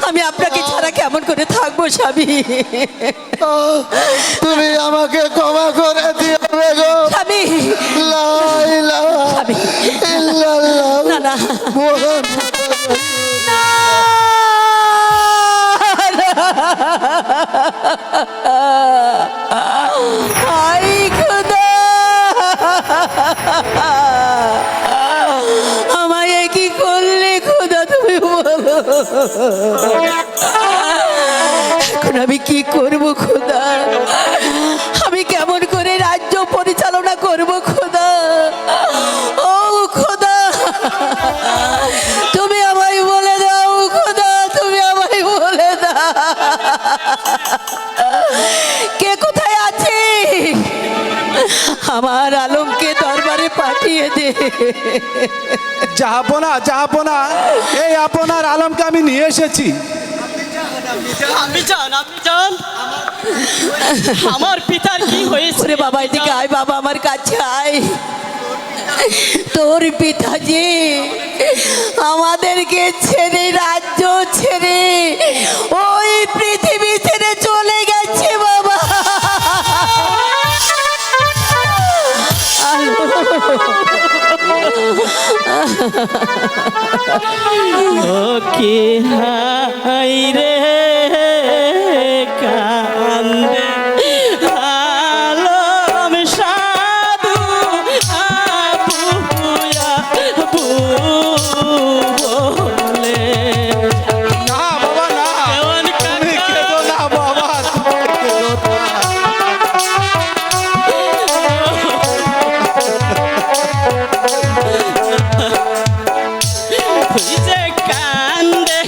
আমি আপনাকে ছাড়া কেমন করে থাকবো স্বামী? তুমি আমাকে ক্ষমা করে দিও গো স্বামী লা ইলাহা ইল্লাল্লাহ না না হাই খোদা, আমায় কি করলে খোদা তুমি বলো? এখন আমি কি করব খোদা? আমি কেমন করে রাজ্য পরিচালনা করব খোদা? ও খোদা, তুমি আমায় বলে দাও খোদা, তুমি আমায় বলে দাও কে কোথায় আছে? আমার আলমকে দরবারে পাঠিয়ে দে। জাহাপনা, এই আপনার আলমকে আমি নিয়ে এসেছি। আপনি যান আমার পিতার কি হয়েছে? ওরে বাবা এদিকে আয় বাবা, আমার কাছে আয়। তোর পিতাজি আমাদেরকে ছেড়ে, রাজ্য ছেড়ে, ওই পৃথিবী ছেড়ে চলে গেছে বাবা। ওকে হাই রে কান্দে আলম সাধু আপুয়া বলে। না বাবা না, কেমন তুমি কেঁদো না বাবা, তুমি কেঁদো না। যে কান্দে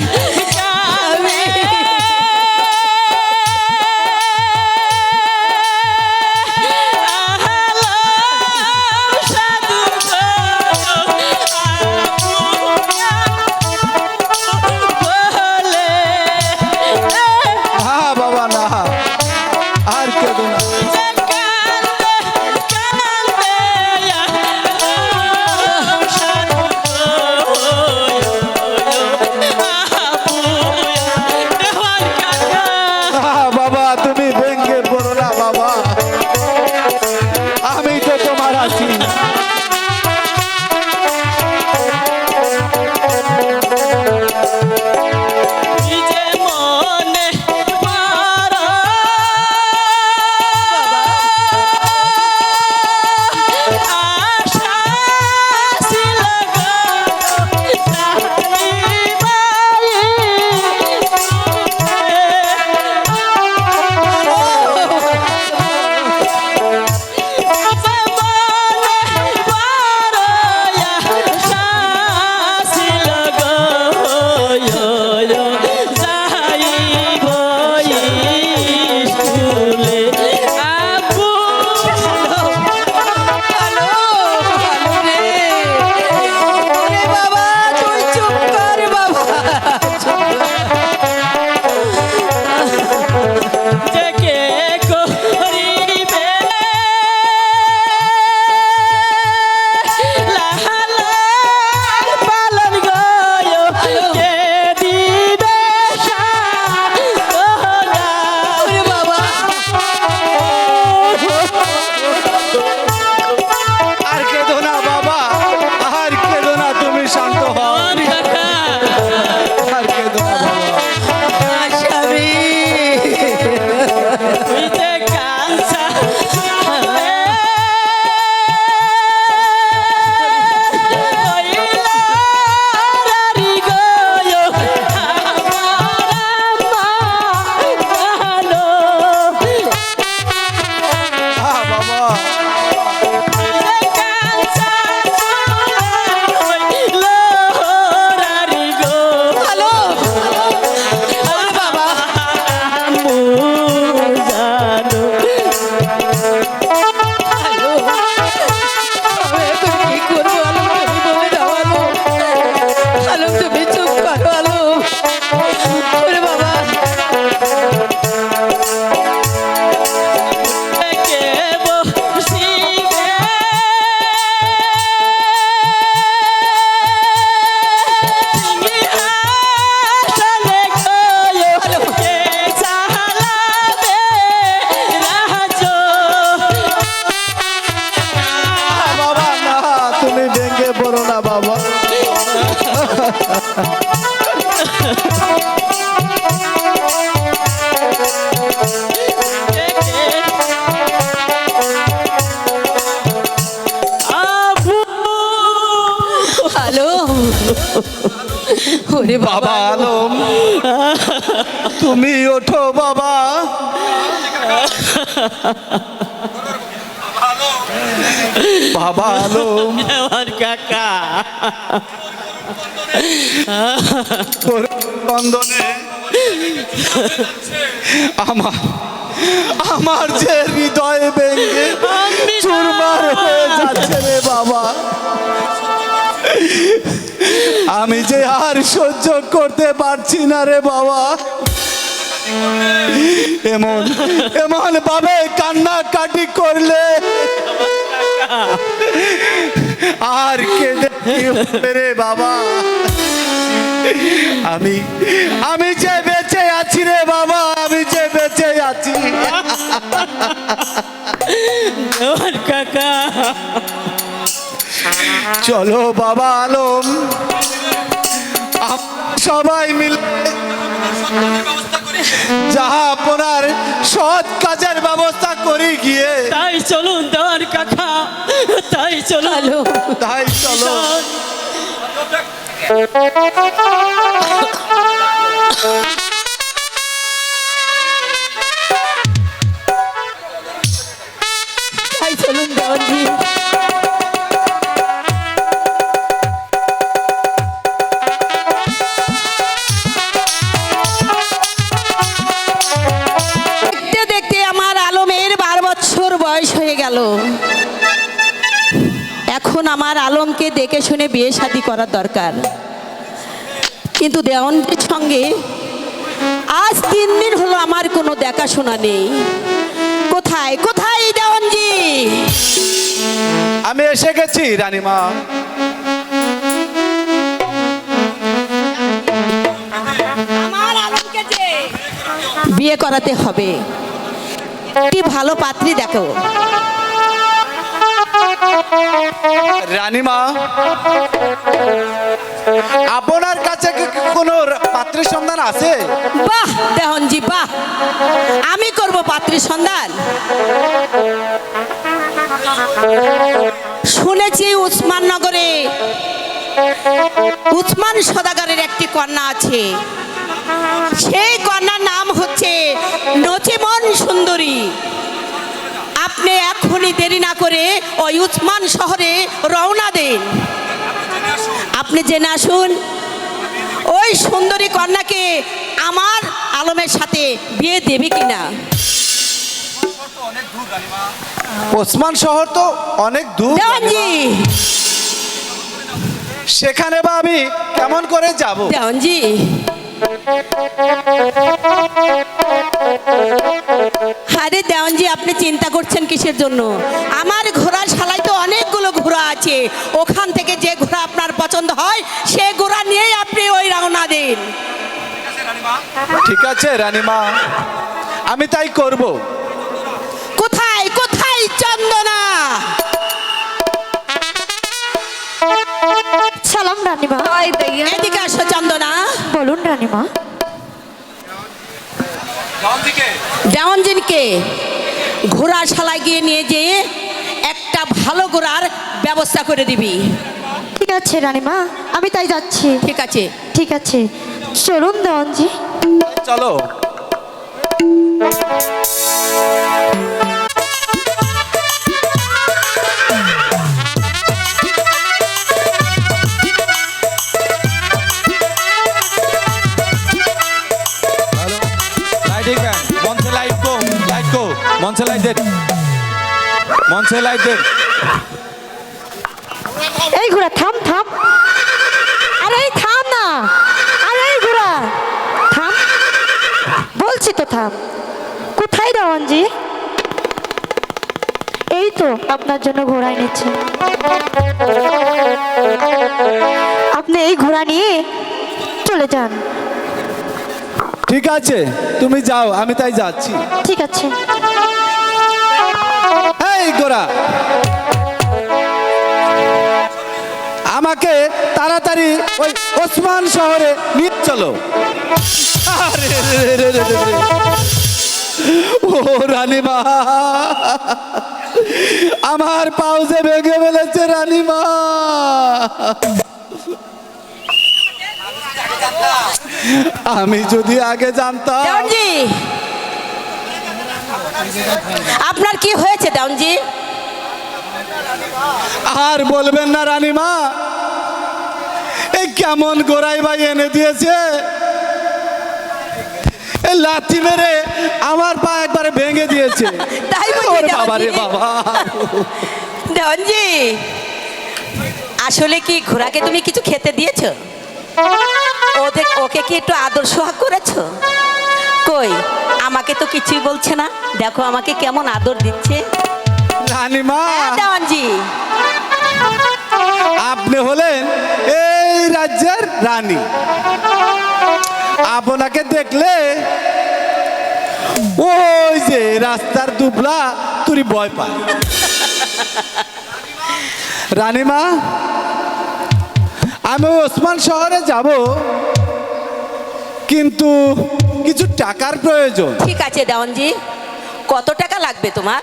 আবু হ্যালো ওরে বাবা বাবা আলম তুমি ওঠো বাবা। বাবা আলম দেওয়ান কাকা তোর বন্ধনে আমার আমার যে হৃদয় ভেঙে আমি চুরমার হয়ে যাচ্ছে রে বাবা। আমি যে আর সহ্য করতে পারছি না রে বাবা। এমন এমন ভাবে কান্নাকাটি করলে আর কেঁদে কি হবে রে বাবা। আমি আমি যে বেঁচে আছি রে বাবা, আমি যে বেঁচে আছি। দেওয়ান কাকা চলো বাবা আলম সবাই মিলে যাহা আপনার সৎ কাজের ব্যবস্থা করি গিয়ে। তাই চলুন দেওয়ান কাকা, তাই চলুন। হ্যালো তাই চলো। তাই চলুন দেওয়ানজি। দেখতে দেখতে আমার আলমের 12 বছর বয়স হয়ে গেল। এখন আমার আলমকে দেখে শুনে বিয়ে শাদী করার দরকার, কিন্তু দেওয়ানজির সঙ্গে আজ 3 দিন হলো আমার কোনো দেখাশোনা নেই। কোথায় কোথায় দেওয়ানজি? আমি এসে গেছি রানীমা। আমার আলমকে যে বিয়ে করাতে হবে, কি ভালো পাত্রী দেখো। রানীমা আপনার কাছে কি কোনো পাত্রের সন্ধান আছে? বাহ দেওয়ানজি বাহ, আমি করব পাত্রীর সন্ধান। শুনেছি উসমাননগরে উসমান সদাগরের একটি কন্যা আছে, সেই কন্যার নাম হচ্ছে নচিমন সুন্দরী। আপনি এখনই দেরি না করে ওই উসমান শহরে রওনা দেন। আপনি জেনে আসুন ওই সুন্দরী কন্যাকে আমার আলমের সাথে বিয়ে দেবে কিনা। ওসমান শহর তো অনেক দূর, দেওয়ানজি সেখানে বা আমি কেমন করে যাব? দেওয়ানজি আরে দেওয়ানজি আপনি চিন্তা করছেন কিসের জন্য? আমার ঘোড়ার শালায় তো অনেকগুলো ঘোড়া আছে, ওখান থেকে যে ঘোড়া আপনার পছন্দ হয় সে ঘোড়া নিয়েই আপনি ওই রওনা দেন। ঠিক আছে রানীমা, আমি তাই করব। কোথায় কোথায় চন্দনা? সালাম রানীমা। এদিকে আসো চন্দনা। বলুন রানীমা। দেওয়ানজিনকে ঘোড়া শালায় গিয়ে নিয়ে যেয়ে একটা ভালো ঘোড়ার ব্যবস্থা করে দিবি। ঠিক আছে রানীমা, আমি তাই যাচ্ছি। ঠিক আছে ঠিক আছে, চলুন দেওয়ানজি। চলো। মঞ্চে লাইট দেন, মঞ্চে লাইট দেন। এই ঘোড়া থাম থাম, আরে এই থাম না, আরে এই ঘোড়া থাম, বলছি তো থাম। কোথায় দেওয়ানজি? এই তো আপনার জন্য ঘোড়া এনেছে। আপনি এই ঘোড়া নিয়ে চলে যান। ঠিক আছে তুমি যাও, আমি তাই যাচ্ছি। ঠিক আছে। এই গোরা, আমাকে তাড়াতাড়ি ওই ওসমান শহরে নিয়ে চলো। আরে রে রে রে রে রে। ও রানীমা, আমার পাউজে ভেঙে ফেলেছে রানীমা। আমি যদি আগে জানতাম। দেওয়ানজি, আপনার কি হয়েছে দেওয়ানজি? আর বলবেন না রানীমা, এই কেমন গোড়াই ভাই এনে দিয়েছে। এই লাথি মেরে আমার পা একবারে ভেঙে দিয়েছে। তাই বুঝি ওরে বাবা রে দেওয়ানজি? বাবা। দেওয়ানজি, আসলে কি ঘোড়াকে তুমি কিছু খেতে দিয়েছো? ওকে কি একটু আদর সোহাগ করেছো? কই, আমাকে তো কিছুই বলছে না। দেখো আমাকে কেমন আদর দিচ্ছে। রানীমা, হ্যাঁ দেওয়ানজি, আপনি হলেন এই রাজ্যের রানী। আপনাকে দেখলে ওই যে রাস্তার দুবলা তুই ভয় পায়। রানীমা, আমি ওসমান শহরে যাব, কিন্তু কিছু টাকার প্রয়োজন। ঠিক আছে দেওয়ানজি, কত টাকা লাগবে তোমার?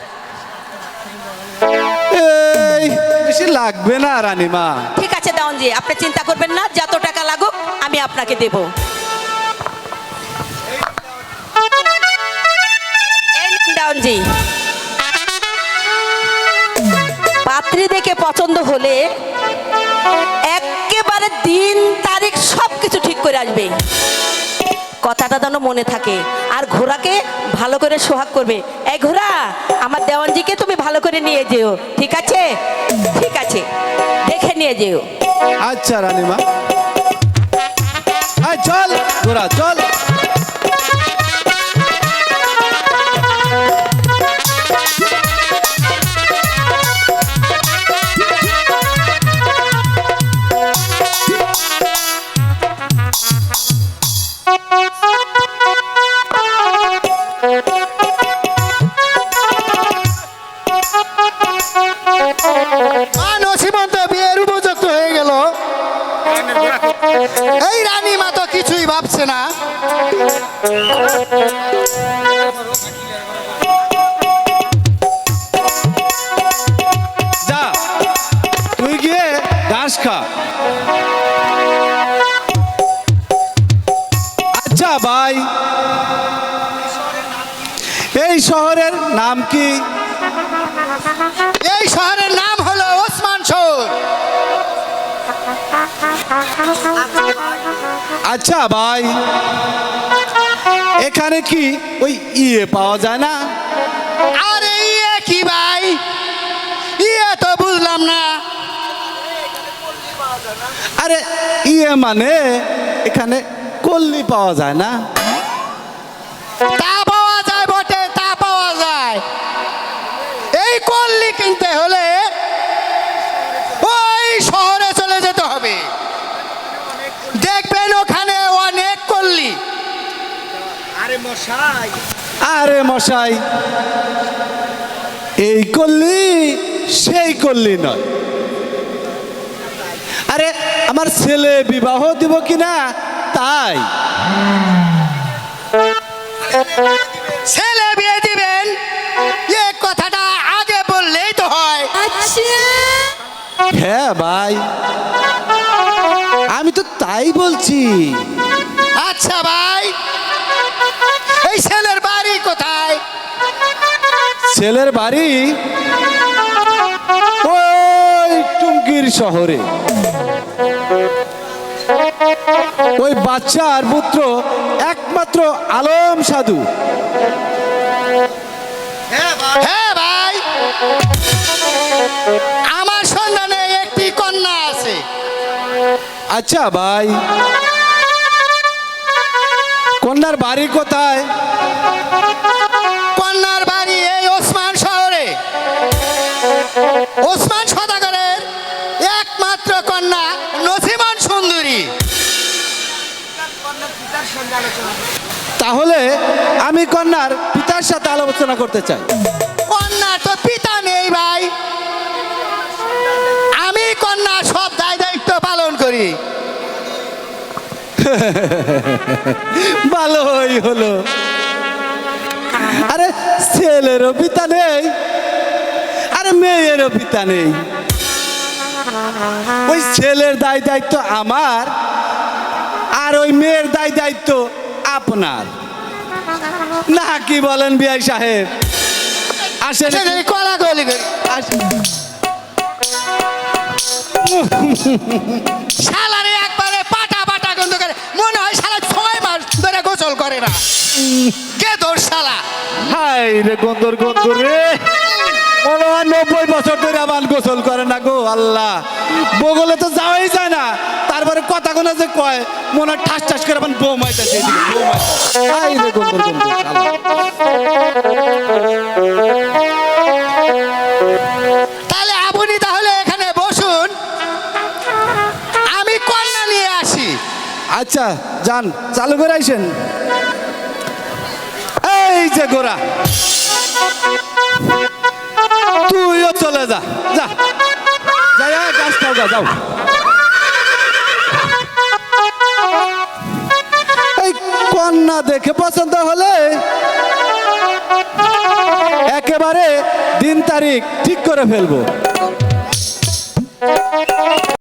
এই বেশি লাগবে না রানীমা। ঠিক আছে দেওয়ানজি, আপনি চিন্তা করবেন না, যত টাকা লাগুক আমি আপনাকে দেব। এই নিন দেওয়ানজি, পাত্রী দেখে পছন্দ হলে একেবারে দিন তারিখ সব কিছু ঠিক করে আসবে। কথাটা যেন মনে থাকে। আর ঘোড়াকে ভালো করে সোহাগ করবে। এই ঘোড়া, আমার দেওয়ানজিকে তুমি ভালো করে নিয়ে যেও, ঠিক আছে? ঠিক আছে, দেখে নিয়ে যেও। আচ্ছা রানীমা, আয় চল ঘোড়া চল। সীমন্ত বিয়ের উপযুক্ত হয়ে গেল। এই রানীমা তো কিছুই ভাবছে না। যা তুই গিয়ে ঘাস খা। আচ্ছা ভাই, এই শহরের নাম কি? এই শহরের নাম হলো ওসমান শহর। আচ্ছা ভাই, এখানে কি ওই ইয়ে পাওয়া যায় না? আরে ইয়ে কি ভাই, ইয়ে তো বুঝলাম না। আরে ইয়ে মানে এখানে কল্লি পাওয়া যায় না? তা পাওয়া যায় বটে, তা পাওয়া যায়। এই কল্লি কিনতে হলে ওই শহরে চলে যেতে হবে। দেখবেন ওখানে অনেক কল্লি। আরে মশাই, এই কল্লি সেই কল্লি নয়। আরে আমার ছেলে বিবাহ দিব কিনা তাই। ছেলে বিয়ে দিবেন, এ কথাটা আগে বললেই তো হয়। হ্যাঁ ভাই, আমি তো তাই বলছি। আচ্ছা ভাই, এই ছেলের বাড়ি কোথায়? ছেলের বাড়ি ওই টুঙ্গির শহরে। ওই বাচ্চা আর পুত্র একমাত্র আলম সাধু। হ্যাঁ ভাই, আমার সন্ধানে একটি কন্যা আছে। আচ্ছা ভাই, কন্যার বাড়ি কোথায়? কন্যার বাড়ি এই ওসমান শহরে। ওসমান সদাগরের একমাত্র কন্যা নসিমন সুন্দরী। তাহলে আমি কন্যার পিতার সাথে আলোচনা করতে চাই। কন্যার তো পিতা নেই ভাই। আমি কন্যার সব দায় দায়িত্ব করি। ভালোই হলো। আরে ছেলেরও পিতা নেই, আরে মেয়েরও পিতা নেই। ওই ছেলের দায় দায়িত্ব আমার, আর ওই মেয়ের দায় দায়িত্ব আপনার। না কি বলেন বিআই সাহেব? আসেন কলা গলি করি। আসেন। শালারে একবারে পাটা পাটা গন্ধ করে, মনে হয় শালা 6 মাস ধরে গোসল করে না। কে তোর শালা? হাই রে গন্ধর গন্ধ রে, মনে হয় 90 বছর ধরে আমার গোসল করে না গো আল্লাহ। বগলে তো যাওয়াই যায় না, তারপরে কথা কোনো যে কয় মনে হয় ঠাস ঠাস করে আমার বৌমাইতেছে এদিকে, বৌমাইতেছে। হাই রে গন্ধর গন্ধ শালা। তাহলে আপনি তাহলে এখানে বসুন, আমি কন্যা নিয়ে আসি। আচ্ছা যান, চালু করে আইসেন। এই যে গোরা, তুইও চলে যা, যা যাই গাছ খাও, যাও। এই কন্যা দেখে পছন্দ হলে একেবারে দিন তারিখ ঠিক করে ফেলবো।